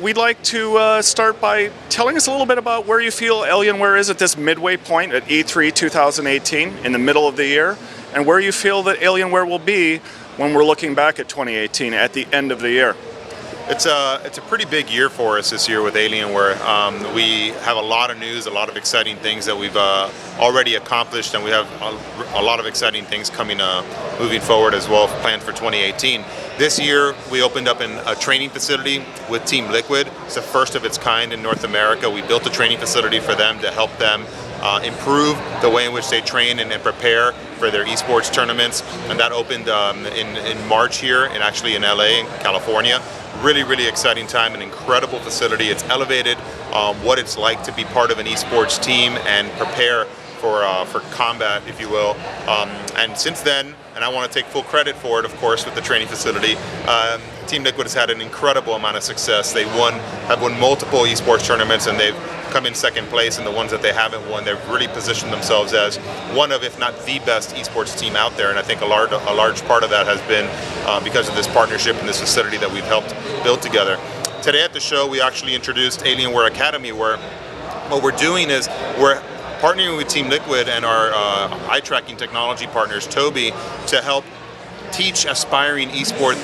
we'd like to start by telling us a little bit about where you feel Alienware is at this midway point at E3 2018, in the middle of the year, and where you feel that Alienware will be when we're looking back at 2018 at the end of the year. It's a pretty big year for us this year with Alienware. We have a lot of news, a lot of exciting things that we've already accomplished, and we have a lot of exciting things coming moving forward as well, planned for 2018. This year we opened up a training facility with Team Liquid. It's the first of its kind in North America. We built a training facility for them to help them improve the way in which they train and prepare for their esports tournaments, and that opened in March here, and actually in LA, in California. Really exciting time, an incredible facility. It's elevated what it's like to be part of an esports team and prepare for combat, if you will. And since then, and I want to take full credit for it, of course, with the training facility, Team Liquid has had an incredible amount of success. They have won multiple esports tournaments, and they've come in second place in the ones that they haven't won. They've really positioned themselves as one of, if not the best esports team out there, and I think a large part of that has been because of this partnership and this facility that we've helped build together. Today at the show, we actually introduced Alienware Academy, where what we're doing is we're partnering with Team Liquid and our eye tracking technology partners, Tobii, to help teach aspiring esports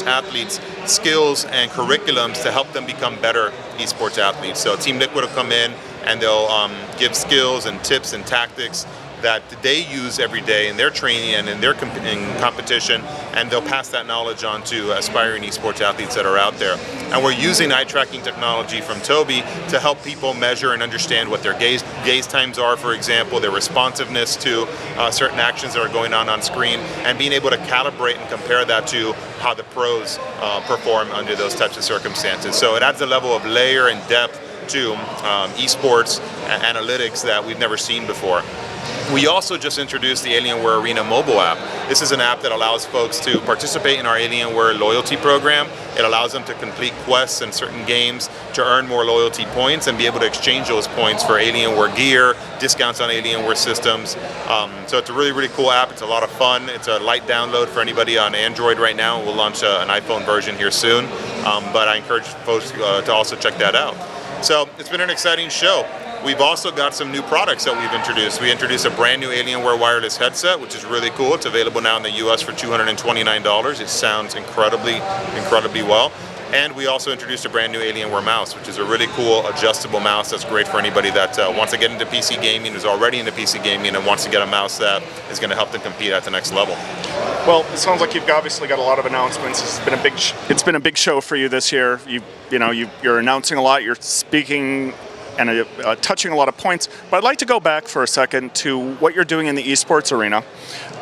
athletes skills and curriculums to help them become better esports athletes. So Team Liquid will come in and they'll give skills and tips and tactics that they use every day in their training and in their competition, and they'll pass that knowledge on to aspiring esports athletes that are out there. And we're using eye tracking technology from Tobii to help people measure and understand what their gaze times are, for example, their responsiveness to certain actions that are going on screen, and being able to calibrate and compare that to how the pros perform under those types of circumstances. So it adds a level of layer and depth to esports analytics that we've never seen before. We also just introduced the Alienware Arena mobile app. This is an app that allows folks to participate in our Alienware loyalty program. It allows them to complete quests in certain games to earn more loyalty points and be able to exchange those points for Alienware gear, discounts on Alienware systems. So it's a really cool app. It's a lot of fun. It's a light download for anybody on Android right now. We'll launch an iPhone version here soon, but I encourage folks to also check that out. So it's been an exciting show. We've also got some new products that we've introduced. We introduced a brand new Alienware wireless headset, which is really cool. It's available now in the US for $229. It sounds incredibly well. And we also introduced a brand new Alienware Mouse, which is a really cool adjustable mouse that's great for anybody that wants to get into PC gaming, is already into PC gaming, and wants to get a mouse that is going to help them compete at the next level. Well, it sounds like you've obviously got a lot of announcements. It's been a big show for you this year. You're announcing a lot. You're speaking and touching a lot of points. But I'd like to go back for a second to what you're doing in the esports arena.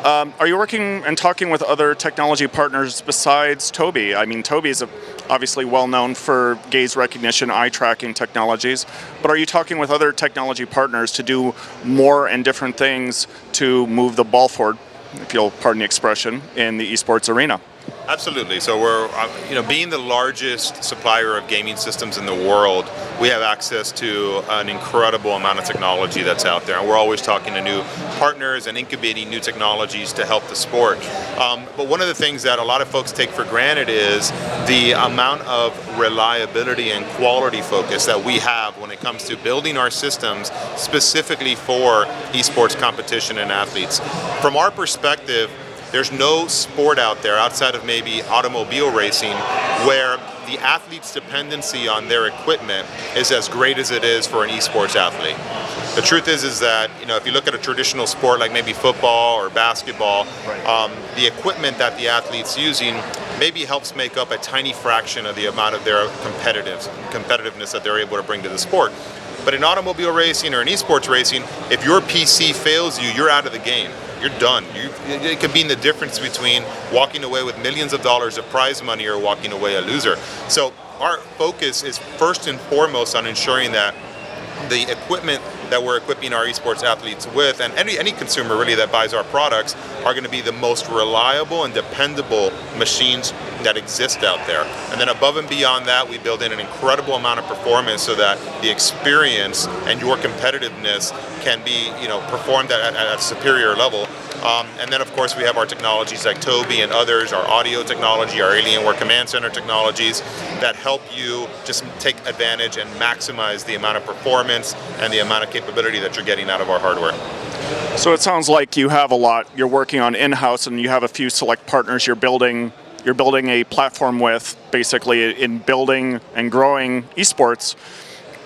Are you working and talking with other technology partners besides Tobii? I mean, Tobii is obviously well known for gaze recognition, eye tracking technologies, but are you talking with other technology partners to do more and different things to move the ball forward, if you'll pardon the expression, in the esports arena? Absolutely. So we're, being the largest supplier of gaming systems in the world, we have access to an incredible amount of technology that's out there. And we're always talking to new partners and incubating new technologies to help the sport. But one of the things that a lot of folks take for granted is the amount of reliability and quality focus that we have when it comes to building our systems specifically for esports competition and athletes. From our perspective, there's no sport out there outside of maybe automobile racing where the athlete's dependency on their equipment is as great as it is for an esports athlete. The truth is that, if you look at a traditional sport like maybe football or basketball, right, the equipment that the athlete's using maybe helps make up a tiny fraction of the amount of their competitiveness that they're able to bring to the sport. But in automobile racing or in esports racing, if your PC fails you, you're out of the game. You're done. It could mean the difference between walking away with millions of dollars of prize money or walking away a loser. So our focus is first and foremost on ensuring that the equipment that we're equipping our esports athletes with, and any consumer really that buys our products, are going to be the most reliable and dependable machines that exist out there. And then above and beyond that, we build in an incredible amount of performance so that the experience and your competitiveness can be, performed at a superior level. And then of course we have our technologies like Toby and others, our audio technology, our Alienware Command Center technologies that help you just take advantage and maximize the amount of performance and the amount of capability that you're getting out of our hardware. So it sounds like you have a lot you're working on in-house, and you have a few select partners you're building a platform with, basically, in building and growing esports.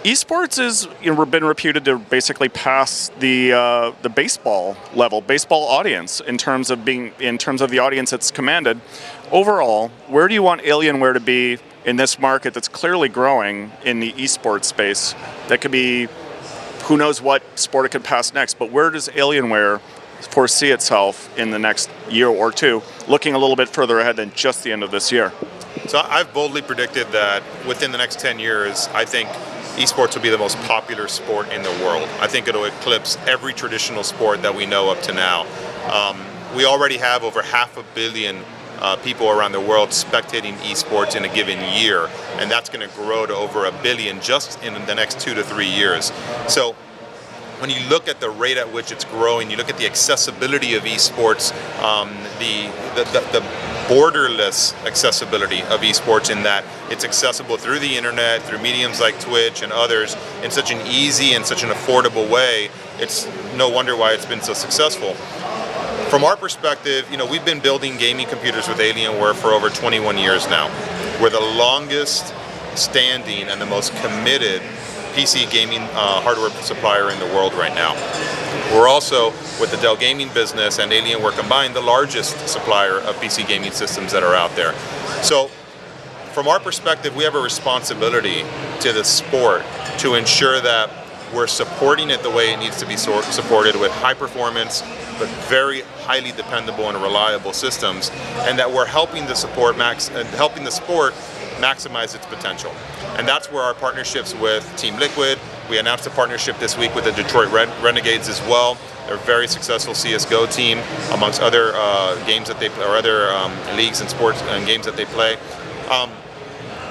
Esports is been reputed to basically pass the baseball audience in terms of the audience it's commanded. Overall, where do you want Alienware to be in this market that's clearly growing in the esports space? That could be, who knows what sport it could pass next, but where does Alienware foresee itself in the next year or two, looking a little bit further ahead than just the end of this year? So I've boldly predicted that within the next 10 years, I think esports will be the most popular sport in the world. I think it'll eclipse every traditional sport that we know up to now. We already have over 500 million people around the world spectating esports in a given year, and that's going to grow to over 1 billion just in the next 2 to 3 years. So when you look at the rate at which it's growing, you look at the accessibility of esports, the borderless accessibility of esports, in that it's accessible through the internet, through mediums like Twitch and others, in such an easy and such an affordable way, it's no wonder why it's been so successful. From our perspective, we've been building gaming computers with Alienware for over 21 years now. We're the longest standing and the most committed PC gaming hardware supplier in the world right now. We're also, with the Dell gaming business and Alienware combined, the largest supplier of PC gaming systems that are out there. So from our perspective, we have a responsibility to the sport to ensure that we're supporting it the way it needs to be supported, with high performance but very highly dependable and reliable systems, and that we're helping the sport maximize its potential. And that's where our partnerships with Team Liquid, we announced a partnership this week with the Detroit Renegades as well. They're a very successful CSGO team, amongst other games that they play, or other leagues and sports and games that they play.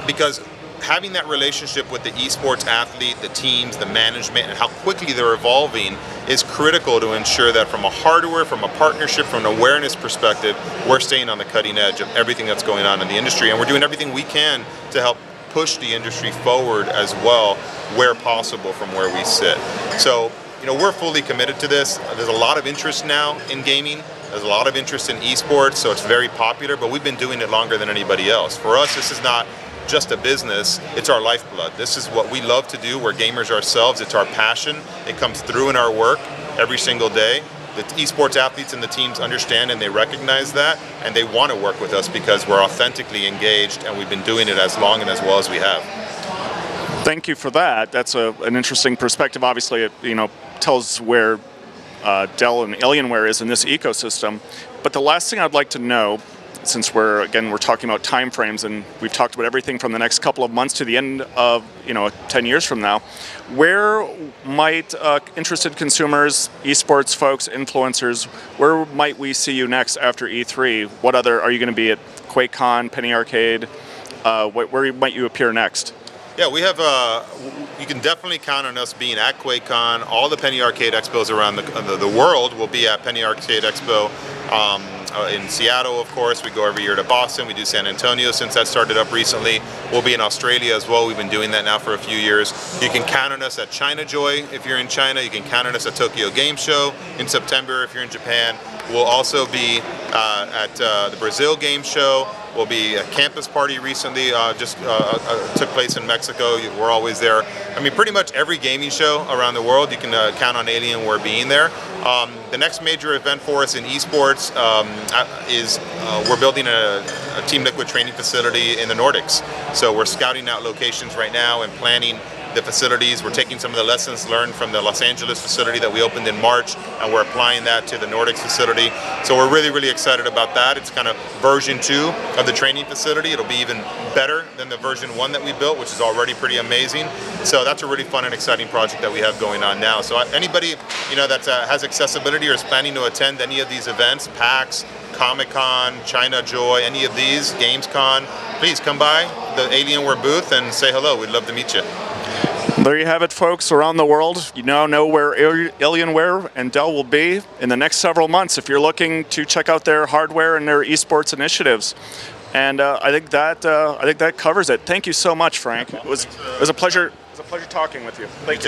Because having that relationship with the esports athlete, the teams, the management, and how quickly they're evolving is critical to ensure that from a hardware, from a partnership, from an awareness perspective, we're staying on the cutting edge of everything that's going on in the industry, and we're doing everything we can to help push the industry forward as well, where possible from where we sit. So, we're fully committed to this. There's a lot of interest now in gaming. There's a lot of interest in esports, so it's very popular, but we've been doing it longer than anybody else. For us, this is not just a business, it's our lifeblood. This is what we love to do. We're gamers ourselves. It's our passion. It comes through in our work every single day. The esports athletes and the teams understand and they recognize that, and they want to work with us because we're authentically engaged, and we've been doing it as long and as well as we have. Thank you for that. That's an interesting perspective. Obviously, it tells where Dell and Alienware is in this ecosystem. But the last thing I'd like to know, since we're talking about time frames, and we've talked about everything from the next couple of months to the end of 10 years from now, where might interested consumers, esports folks, influencers, where might we see you next after E3? What other, are you going to be at QuakeCon, Penny Arcade? Where might you appear next? Yeah, we have. You can definitely count on us being at QuakeCon. All the Penny Arcade Expos around the world will be at Penny Arcade Expo. In Seattle, of course, we go every year to Boston. We do San Antonio since that started up recently. We'll be in Australia as well. We've been doing that now for a few years. You can count on us at China Joy if you're in China. You can count on us at Tokyo Game Show in September if you're in Japan. We'll also be at the Brazil Game Show. We'll be at Campus Party recently, took place in Mexico. We're always there. I mean, pretty much every gaming show around the world, you can count on Alienware being there. The next major event for us in esports is we're building a Team Liquid training facility in the Nordics. So we're scouting out locations right now and planning the facilities. We're taking some of the lessons learned from the Los Angeles facility that we opened in March, and we're applying that to the Nordics facility. So we're really, really excited about that. It's kind of version 2 of the training facility. It'll be even better than the version 1 that we built, which is already pretty amazing. So that's a really fun and exciting project that we have going on now. So anybody, you know, that has accessibility or is planning to attend any of these events, PAX, Comic-Con, China Joy, any of these, Gamescom, please come by the Alienware booth and say hello. We'd love to meet you. There you have it, folks, around the world. You now know where Alienware and Dell will be in the next several months if you're looking to check out their hardware and their esports initiatives. And I think that covers it. Thank you so much, Frank. It was a pleasure. It was a pleasure talking with you. Thank you.